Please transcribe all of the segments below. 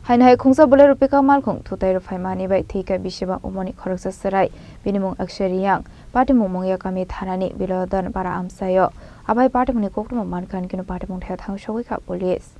Haino Khungsa Bolero Malkhung Thutaiwi Rwphaimani bai Thwikha Bisiba Umarni Khoroksa Chwrai Bini Mung Akshay Reang Patimung Mungiakami Thanani Biladhan para Amchaio Abohai Patimung Koktwma Mankha kinu Patimung Thaio Thang Sogwikha police.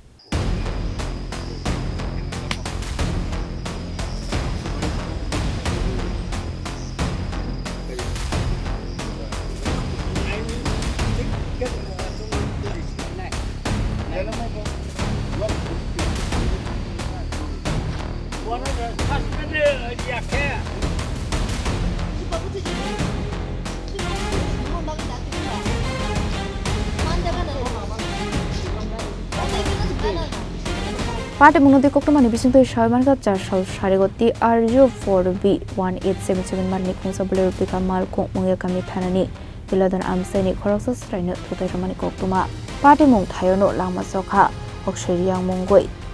Patimung di Koktwma ni bising tu Rwphaimani jar sarigoti RU4B1877 Marni Khungsa Bolero Malkhung Mungiakami Thanani Biladhan Amchaio Khoroksa Chwrai Thutaiwi Rwphaimani Koktwma Patimung Thaio Langma Chokha Akshay Reang Mung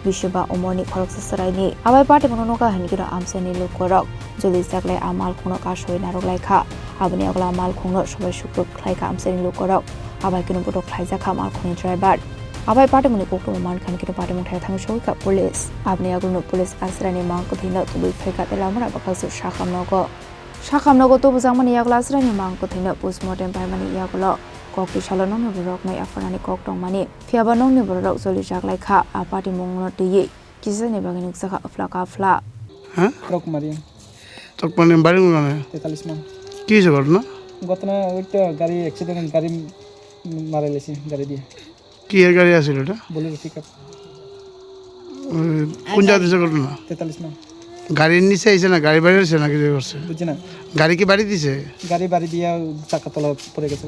Bisiba Umarni Khoroksa Chwrai ni Abohai Patimung no ka hanikino Amchaio ni lukorok joli jaklai Malkhung no ka soi narok laikha aboni agla Malkhung no sobai sukruk khlaika Amchaio ni lukorok Abohai kinu bodok khlaijakha Malkhung ni driver Abohai Patimung Koktwma Mankha kinu Patimung Thaio Thang Sogwikha police abni aglo police Akshay ni Mung kuthina Thwikha telamara bakhasu shakamnogo to bujangmani yagla Akshay ni Mung kuthina postmortem paimani yaglo Kokti shalonong ni borok mai Afanani Koktwma ni phiabanong ni borok joli jaklai kha Patimung no tiye kisa ni bagani saka afla হ্যাঁ টক মানে বাড়ি মানে 43 মান কি হইছে ঘটনা ঘটনা ওইটা গাড়ি অ্যাক্সিডেন্ট গাড়ি মারা লেছি গাড়ি দিয়ে কি এর গাড়ি আছিল এটা বলেরো পিকআপ কোন জায়গাতে ঘটনা 43 মান গাড়ির নিচে আইছে না গাড়ি বাড়ি হইছে না কি করছে বুঝছ না গাড়ি কি বাড়ি দিছে গাড়ি বাড়ি দিয়া চাকা তলা পড়ে গেছে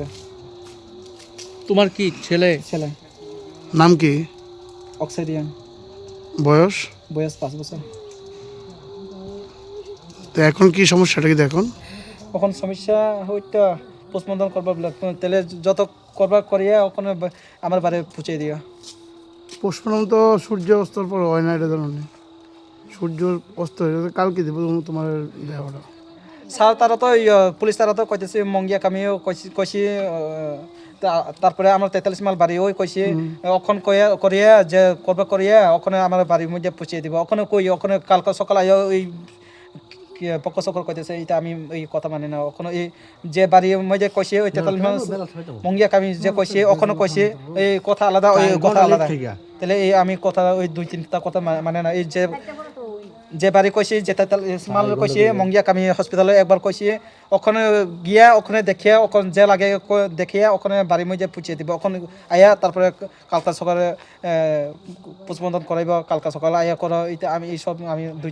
তোমার কি ছেলে নাম কি অক্ষয় রিয়াং বয়স 5 বছর তো এখন কি সমস্যাটা কি এখন সমস্যা হইতো পোস্টমর্টম করবা বলে তেলে যত করবা করিয়া ওখানে আমার বাড়ি পৌঁছে দিও পোস্টমর্টম তো সূর্য অস্তর পর হয় না এটা জানো না সূর্য অস্ত হয়ে কালকে দেব তোমার দেহটা স্যার তারা তো পুলিশ তারা তো কইতেছে মঙ্গিয়াকামিও কইছি তারপরে আমার 43 মাইল বাড়ি ওই কইছি ওখান করিয়া যে করবা করিয়া ওখানে আমার বাড়ির মধ্যে পৌঁছে দিব ওখানে ওখানে কালকে সকাল আইও ওই পক্ষ সকল কইতেছে এটা আমি এই কথা মানে না ওখানে এই যে বাড়ির মধ্যে কইছে ওই 43 মাইল মঙ্গিয়াকামি যে কইছে ওখানে কইছে এই কথা আলাদা ওই কথা আলাদা তাহলে এই আমি কথা ওই দুই তিনটা কথা মানে না এই যে বাড়ি কইছে যে 43 মাইল কইছে মঙ্গিয়াকামি হসপিটালে একবার কইছে ওখানে গিয়া ওখানে দেখিয়া ওখানে যে লাগে দেখিয়া ওখানে বাড়ির মধ্যে পৌঁছে দিব ওখানে আয়া তারপরে কালকা সকালে পোস্টমর্টম করাইব কালকা সকালে আয়া করো এটা আমি এই সব আমি দুই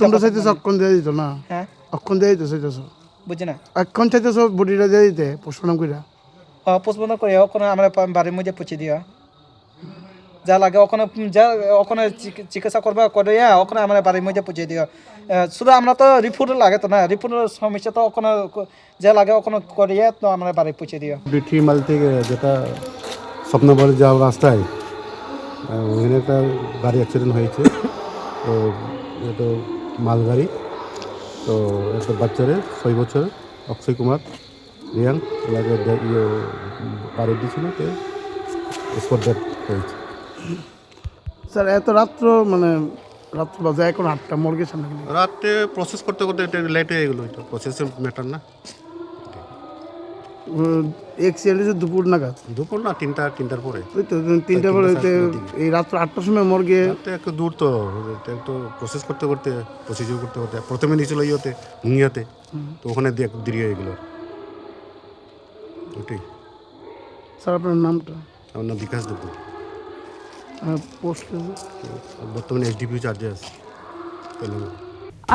তিনটা চাইতে অক্ষণ দিয়ে দিত না হ্যাঁ অক্ষণ দিয়ে দিত চাইতেছো বুঝছ না অক্ষণ চাইতে সব বডিটা দিয়ে দিতে পোস্টমর্টম কইরা পোস্টমর্টম করে ওখানে আমরা বাড়ির মধ্যে পৌঁছে দিও যা লাগে ওখানে চিকিৎসা করবা করিয়া ওখানে আমরা বাড়ির মধ্যে পৌঁছে দিও শুধু আমরা তো রিপোর্ট লাগে তো না রিপোর্টের সমস্যা তো ওখানে যা লাগে ওখানে করিয়া তো আমরা বাড়ি পৌঁছে দিও বিটি মাল থেকে যেটা স্বপ্নবল যাওয়ার রাস্তায় ওখানে একটা গাড়ি অ্যাক্সিডেন্ট হয়েছে তো এটা মালগাড়ি তো একটা বাচ্চারে 6 বছর অক্ষয় কুমার রিয়াং লাগে বাড়ি দিয়েছিল তো স্পট ডেথ হয়েছে স্যার এত রাত্র মানে রাত্র বাজে এখন 8টা মর্গের সামনে রাতে প্রসেস করতে এটা লেট হয়ে গেলো এটা প্রসেসের ম্যাটার না এক্সিডেন্ট দুপুর নাগাদ দুপুর না তিনটার পরে ওই তো 3টার পরে এই রাত্র 8টার সময় মর্গে একটু দূর তো একটু প্রসেস করতে প্রসিডিউর করতে প্রথমে নিয়েছিল ইয়েতে মুঙ্গিয়াতে তো ওখানে দেরি হয়ে গেলো ওটাই স্যার আপনার নামটা আমার নাম বিকাশ দেব পোস্ট বর্তমানে এসডিপিও চার্জে আছে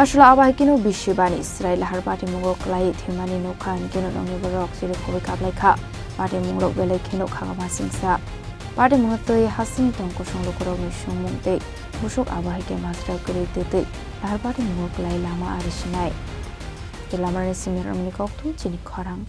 আসলে Abohai kinu Bisibani Chwrai lahar Patimung klai Thwimani nokha kinu nongni borok jiri kobi kablai kha Patimung rok belai kinu khagama singsa Patimung tei hasing tongko songlokorok ni sungmung tei busuk Abohai ke masra kuri tei lahar Patimung klai lama arisinai Langma ni simir Umarni Khoroksa Chini Khorang